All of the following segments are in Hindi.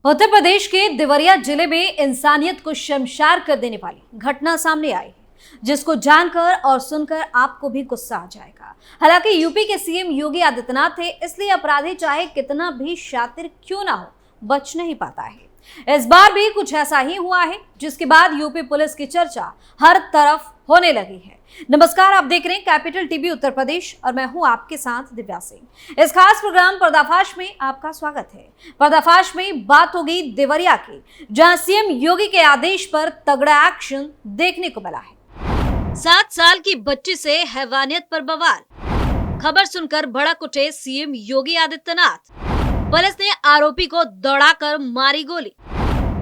उत्तर प्रदेश के देवरिया जिले में इंसानियत को शर्मसार कर देने वाली घटना सामने आई है, जिसको जानकर और सुनकर आपको भी गुस्सा आ जाएगा। हालांकि यूपी के सीएम योगी आदित्यनाथ थे, इसलिए अपराधी चाहे कितना भी शातिर क्यों ना हो, बच नहीं पाता है। इस बार भी कुछ ऐसा ही हुआ है, जिसके बाद यूपी पुलिस की चर्चा हर तरफ होने लगी है। नमस्कार, आप देख रहे हैं कैपिटल टीवी उत्तर प्रदेश और मैं हूं आपके साथ दिव्या सिंह। इस खास प्रोग्राम पर्दाफाश में आपका स्वागत है। पर्दाफाश में बात होगी देवरिया की, जहां सीएम योगी के आदेश पर तगड़ा एक्शन देखने को मिला है। 7 साल की बच्ची से हैवानियत पर बवाल, खबर सुनकर भड़क उठे सीएम योगी आदित्यनाथ। पुलिस ने आरोपी को दौड़ाकर मारी गोली,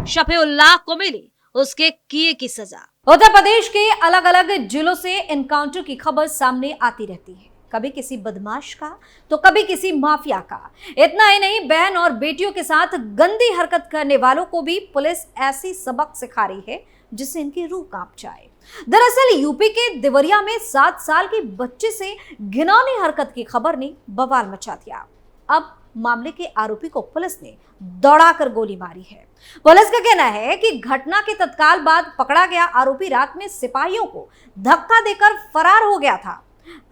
शफीउल्लाह को मिली उसके किए की सजा। उत्तर प्रदेश के अलग अलग जिलों से एनकाउंटर की खबर सामने आती रहती है, कभी किसी बदमाश का तो कभी किसी माफिया का। इतना ही नहीं, बहन और बेटियों के साथ गंदी हरकत करने वालों को भी पुलिस ऐसी सबक सिखा रही है जिससे इनकी रूह कांप जाए। दरअसल यूपी के देवरिया में 7 साल की बच्ची से घिनौनी हरकत की खबर ने बवाल मचा दिया। अब मामले के आरोपी को पुलिस ने दौड़ाकर गोली मारी है। पुलिस का कहना है कि घटना के तत्काल बाद पकड़ा गया आरोपी रात में सिपाहियों को धक्का देकर फरार हो गया था।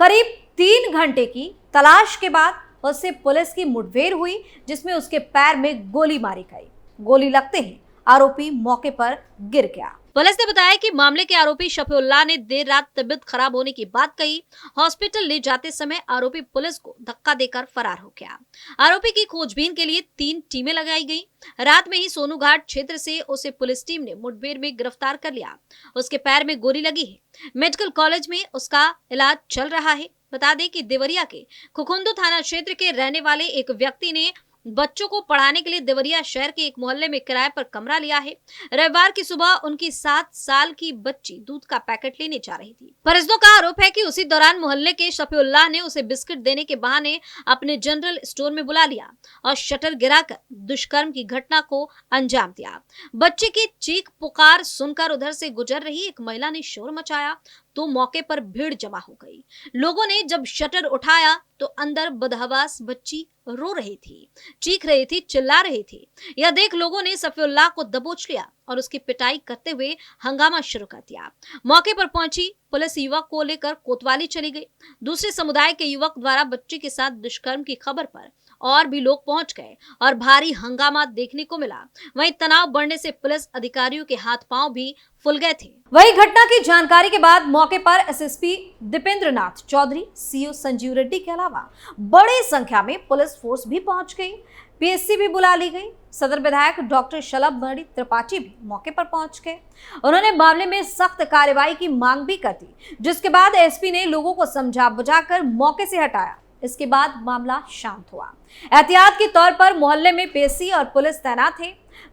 करीब 3 घंटे की तलाश के बाद उससे पुलिस की मुठभेड़ हुई, जिसमें उसके पैर में गोली मारी गई। गोली लगते ही आरोपी मौके पर गिर गया। पुलिस ने बताया कि मामले के आरोपी शफीउल्लाह ने देर रात तबीयत खराब होने की बात कही। हॉस्पिटल ले जाते समय आरोपी पुलिस को धक्का देकर फरार हो गया। आरोपी की खोजबीन के लिए 3 टीमें लगाई गई। रात में ही सोनू घाट क्षेत्र से उसे पुलिस टीम ने मुठभेड़ में गिरफ्तार कर लिया। उसके पैर में गोली लगी है। मेडिकल कॉलेज में उसका इलाज चल रहा है। बता दें कि देवरिया के खुखुंदू थाना क्षेत्र के रहने वाले एक व्यक्ति ने बच्चों को पढ़ाने के लिए देवरिया शहर के एक मोहल्ले में किराए पर कमरा लिया है। रविवार की सुबह उनकी 7 साल की बच्ची दूध का पैकेट लेने जा रही थी। परिजनों का आरोप है कि उसी दौरान मोहल्ले के शफीउल्लाह ने उसे बिस्किट देने के बहाने अपने जनरल स्टोर में बुला लिया और शटर गिराकर दुष्कर्म की घटना को अंजाम दिया। बच्चे की चीख पुकार सुनकर उधर से गुजर रही एक महिला ने शोर मचाया तो मौके पर भीड़ जमा हो गई। लोगों ने जब शटर उठाया तो अंदर बदहवास बच्ची रो रही थी, चीख रही थी, चिल्ला रही थी। यह देख लोगों ने शफीउल्लाह को दबोच लिया और उसकी पिटाई करते हुए हंगामा शुरू कर दिया। मौके पर पहुंची पुलिस युवक को लेकर कोतवाली चली गई। दूसरे समुदाय के युवक द्वारा बच्ची के साथ दुष्कर्म की खबर पर और भी लोग पहुंच गए और भारी हंगामा देखने को मिला। वहीं तनाव बढ़ने से पुलिस अधिकारियों के हाथ पांव भी फूल गए थे। वही घटना की जानकारी के बाद मौके पर एसएसपी दीपेंद्र नाथ चौधरी, सीओ संजीव रेड्डी के अलावा बड़ी संख्या में पुलिस फोर्स भी पहुंच गई। पीएससी भी बुला ली गई। सदर विधायक डॉक्टर शलभ मणि त्रिपाठी भी मौके पर पहुंच गए। उन्होंने मामले में सख्त कार्रवाई की मांग भी कर दी, जिसके बाद एसपी ने लोगों को समझा बुझाकर मौके से हटाया। इसके बाद मामला शांत हुआ। एहतियात के तौर पर मोहल्ले में पीएससी और पुलिस तैनात थे।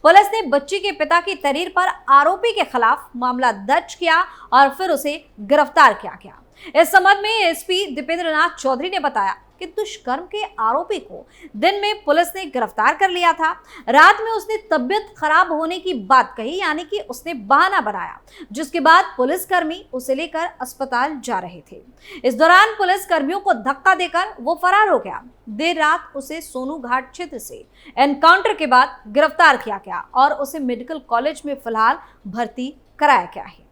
पुलिस ने बच्ची के पिता की तहरीर पर आरोपी के खिलाफ मामला दर्ज किया और फिर उसे गिरफ्तार किया गया। इस संबंध में एसपी दीपेंद्र नाथ चौधरी ने बताया कि दुष्कर्म के आरोपी को दिन में पुलिस ने गिरफ्तार कर लिया था। रात में उसने तबीयत खराब होने की बात कही, यानी कि उसने बहाना बनाया, जिसके बाद पुलिसकर्मी उसे लेकर अस्पताल जा रहे थे। इस दौरान पुलिस कर्मियों को धक्का देकर वो फरार हो गया। देर रात उसे सोनू घाट क्षेत्र से एनकाउंटर के बाद गिरफ्तार किया गया और उसे मेडिकल कॉलेज में फिलहाल भर्ती कराया गया है।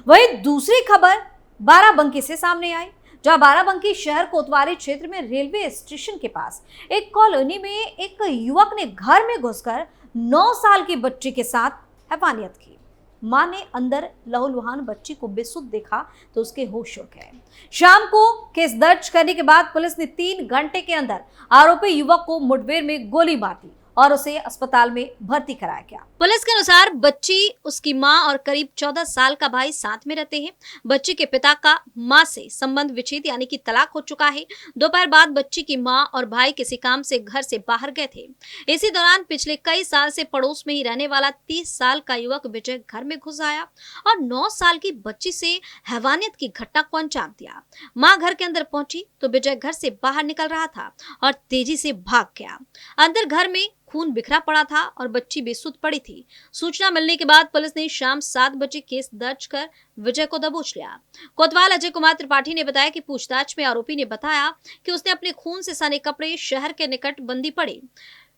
वहीं दूसरी खबर बाराबंकी से सामने आई, जहां बाराबंकी शहर कोतवाली क्षेत्र में रेलवे स्टेशन के पास एक कॉलोनी में एक युवक ने घर में घुसकर 9 साल की बच्ची के साथ हैवानियत की। मां ने अंदर लहूलुहान बच्ची को बेसुध देखा तो उसके होश उड़ गए। शाम को केस दर्ज करने के बाद पुलिस ने 3 घंटे के अंदर आरोपी युवक को मुठभेड़ में गोली मार दी और उसे अस्पताल में भर्ती कराया गया। पुलिस के अनुसार बच्ची, उसकी मां और करीब 14 साल का भाई साथ में रहते हैं। बच्ची के पिता का मां से संबंध विच्छेद यानी कि तलाक हो चुका है। दोपहर बाद बच्ची की मां और भाई किसी काम से घर से बाहर गए थे। इसी दौरान पिछले कई साल से पड़ोस में ही रहने वाला 30 साल का युवक विजय घर में घुस आया और 9 साल की बच्ची से हैवानियत की घटना को अंजाम दिया। मां घर के अंदर पहुंची तो विजय घर से बाहर निकल रहा था और तेजी से भाग गया। अंदर घर में खून बिखरा पड़ा था और बच्ची बेसुध पड़ी थी। सूचना मिलने के बाद पुलिस ने शाम 7 बजे केस दर्ज कर विजय को दबोच लिया। कोतवाल अजय कुमार त्रिपाठी ने बताया कि पूछताछ में आरोपी ने बताया कि उसने अपने खून से सने कपड़े शहर के निकट बंदी पड़े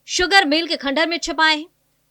शुगर मिल के खंडहर में छिपाए हैं।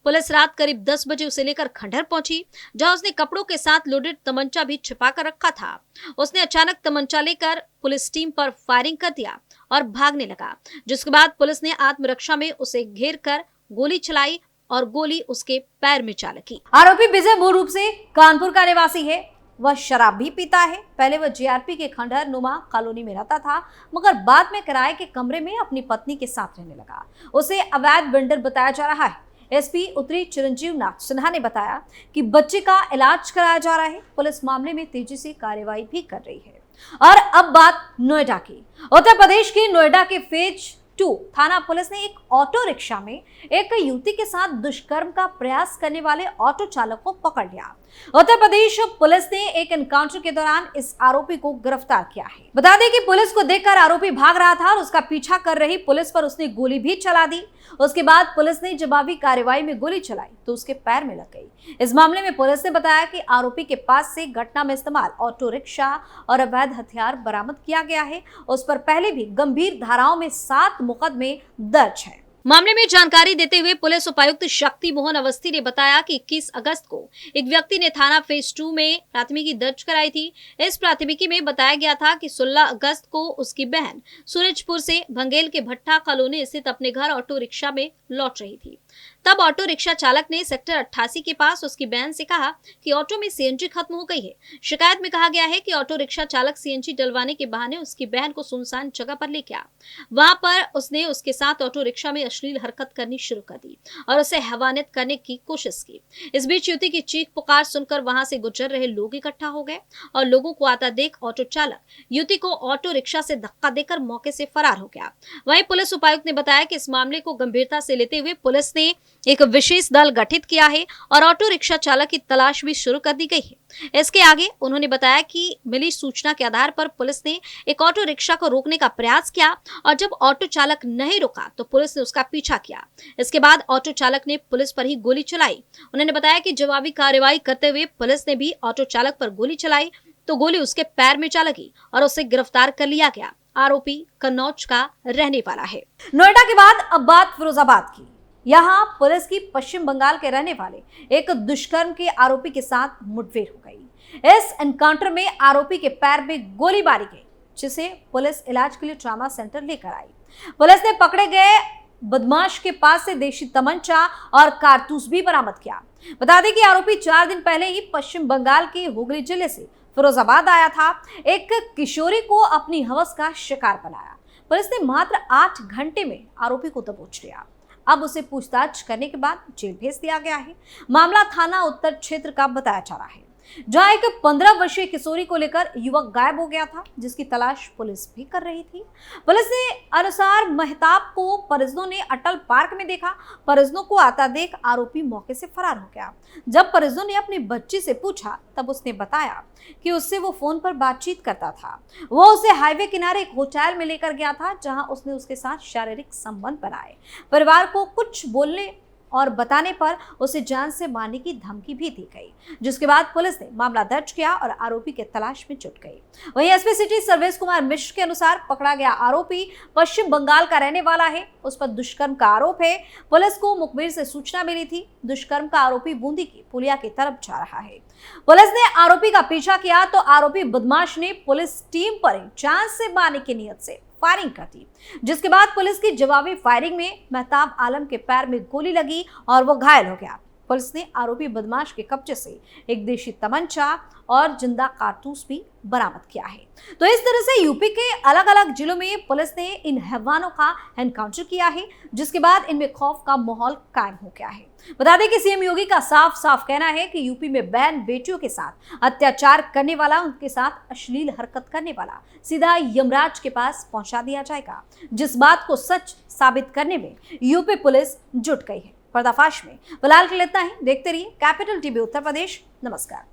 पुलिस रात करीब 10 बजे उसे लेकर खंडहर पहुंची, जहां उसने कपड़ों के साथ लोडेड तमंचा भी छिपा कर रखा था। उसने अचानक तमंचा लेकर पुलिस टीम पर फायरिंग कर दिया और भागने लगा, जिसके बाद पुलिस ने आत्मरक्षा में उसे घेर कर गोली चलाई और गोली उसके पैर में जा लगी। आरोपी विजय मूल रूप से कानपुर का निवासी है। वह शराब भी पीता है। पहले वह जीआरपी के खंडहर नुमा कॉलोनी में रहता था, मगर बाद में किराए के कमरे में अपनी पत्नी के साथ रहने लगा। उसे अवैध वेंडर बताया जा रहा है। एसपी उत्तरी चिरंजीव नाथ सिन्हा ने बताया कि बच्चे का इलाज कराया जा रहा है। पुलिस मामले में तेजी से कार्रवाई भी कर रही है। और अब बात नोएडा की। उत्तर प्रदेश के नोएडा के फेज 2 थाना पुलिस ने एक ऑटो रिक्शा में एक युवती के साथ दुष्कर्म का प्रयास करने वाले ऑटो चालक को पकड़ लिया। उत्तर प्रदेश पुलिस ने एक एनकाउंटर के दौरान इस आरोपी को गिरफ्तार किया है। बता दें कि पुलिस को देखकर आरोपी भाग रहा था और उसका पीछा कर रही पुलिस पर उसने गोली भी चला दी। उसके बाद पुलिस ने जवाबी कार्रवाई में गोली चलाई तो उसके पैर में लग गई। इस मामले में पुलिस ने बताया कि आरोपी के पास से घटना में इस्तेमाल ऑटो रिक्शा और अवैध हथियार बरामद किया गया है। उस पर पहले भी गंभीर धाराओं में 7 मुकदमे दर्ज है। मामले में जानकारी देते हुए पुलिस उपायुक्त शक्ति मोहन अवस्थी ने बताया कि 21 अगस्त को एक व्यक्ति ने थाना फेज 2 में प्राथमिकी दर्ज कराई थी। इस प्राथमिकी में बताया गया था कि 16 अगस्त को उसकी बहन सूरजपुर से भंगेल के भट्टा कॉलोनी स्थित अपने घर ऑटो रिक्शा में लौट रही थी। तब ऑटो रिक्शा चालक ने सेक्टर 88 के पास उसकी बहन से कहा कि ऑटो में सीएनजी खत्म हो गई है। शिकायत में कहा गया है कि ऑटो रिक्शा चालक सीएनजी डलवाने के बहाने उसकी बहन को सुनसान जगह पर ले गया। वहां पर उसने उसके साथ ऑटो रिक्शा में अश्लील हरकत करनी शुरू कर दी और उसे हैवानियत करने की कोशिश की। इस बीच युवती की चीख पुकार सुनकर वहां से गुजर रहे लोग इकट्ठा हो गए और लोगों को आता देख ऑटो चालक युवती को ऑटो रिक्शा से धक्का देकर मौके से फरार हो गया। वहीं पुलिस उपायुक्त ने बताया कि इस मामले को गंभीरता से लेते हुए पुलिस ने एक विशेष दल गठित किया है और ऑटो रिक्शा चालक की तलाश भी शुरू कर दी गई है। इसके आगे उन्होंने बताया कि मिली सूचना के आधार पर पुलिस ने एक ऑटो रिक्शा को रोकने का प्रयास किया और जब ऑटो चालक नहीं रुका तो पुलिस ने उसका पीछा किया। इसके बाद ऑटो चालक ने पुलिस पर ही गोली चलाई। उन्होंने बताया कि जवाबी कार्रवाई करते हुए पुलिस ने भी ऑटो चालक पर गोली चलाई तो गोली उसके पैर में जा लगी और उसे गिरफ्तार कर लिया गया। आरोपी कन्नौज का रहने वाला है। नोएडा के बाद अब बात फिरोजाबाद की। यहाँ पुलिस की पश्चिम बंगाल के रहने वाले एक दुष्कर्म के आरोपी के साथ मुठभेड़ हो गई। इस एनकाउंटर में आरोपी के पैर में गोली मारी गई, जिसे पुलिस इलाज के लिए ट्रॉमा सेंटर लेकर आई। पुलिस ने पकड़े गए बदमाश के पास से देशी तमंचा और कारतूस भी बरामद किया। बता दें कि आरोपी 4 दिन पहले ही पश्चिम बंगाल के हुगली जिले से फिरोजाबाद आया था। एक किशोरी को अपनी हवस का शिकार बनाया। पुलिस ने मात्र 8 घंटे में आरोपी को दबोच लिया। अब उसे पूछताछ करने के बाद जेल भेज दिया गया है। मामला थाना उत्तर क्षेत्र का बताया जा रहा है, जहां एक 15 वर्षीय किशोरी को लेकर युवक गायब हो गया था, जिसकी तलाश पुलिस भी कर रही थी। पुलिस ने अनुसार महताब को परिजनों ने अटल पार्क में देखा। परिजनों को आता देख आरोपी मौके से फरार हो गया। जब परिजनों ने अपनी बच्ची से पूछा तब उसने बताया कि उससे वो फोन पर बातचीत करता था। वो उसे हाईवे किनारे एक होटल में लेकर गया था, जहां उसने उसके साथ शारीरिक संबंध बनाए। परिवार को कुछ बोलने और बताने पर उसे जान से मारने की धमकी भी दी गई, जिसके बाद पुलिस ने मामला दर्ज किया और आरोपी के तलाश में जुट गई। वहीं एसपी सिटी सर्वेश कुमार मिश्र के अनुसार पकड़ा गया आरोपी पश्चिम बंगाल का रहने वाला है। उस पर दुष्कर्म का आरोप है। पुलिस को मुखबिर से सूचना मिली थी। दुष्कर्म का आरोपी बूंदी की पुलिया की तरफ जा रहा है। पुलिस ने आरोपी का पीछा किया तो आरोपी बदमाश ने पुलिस टीम पर जान से मारने की नीयत से फायरिंग कर दी, जिसके बाद पुलिस की जवाबी फायरिंग में महताब आलम के पैर में गोली लगी और वो घायल हो गया। पुलिस ने आरोपी बदमाश के कब्जे से एक देशी तमंचा और जिंदा कारतूस भी बरामद किया है। तो इस तरह से यूपी के अलग अलग जिलों में पुलिस ने इन हैवानों का एनकाउंटर किया है, जिसके बाद इनमें खौफ का माहौल कायम हो गया है। बता दें कि सीएम योगी का साफ साफ कहना है कि यूपी में बहन बेटियों के साथ अत्याचार करने वाला, उनके साथ अश्लील हरकत करने वाला सीधा यमराज के पास पहुंचा दिया जाएगा। जिस बात को सच साबित करने में यूपी पुलिस जुट गई है। पर्दाफाश में फिलहाल के लिए इतना ही। देखते रहिए कैपिटल टीवी उत्तर प्रदेश। नमस्कार।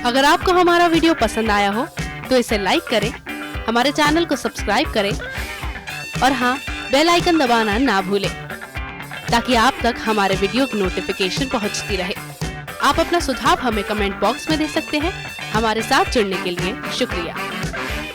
अगर आपको हमारा वीडियो पसंद आया हो तो इसे लाइक करें, हमारे चैनल को सब्सक्राइब करें और हाँ, बेल आइकन दबाना ना भूलें ताकि आप तक हमारे वीडियो की नोटिफिकेशन पहुंचती रहे। आप अपना सुझाव हमें कमेंट बॉक्स में दे सकते हैं। हमारे साथ जुड़ने के लिए शुक्रिया।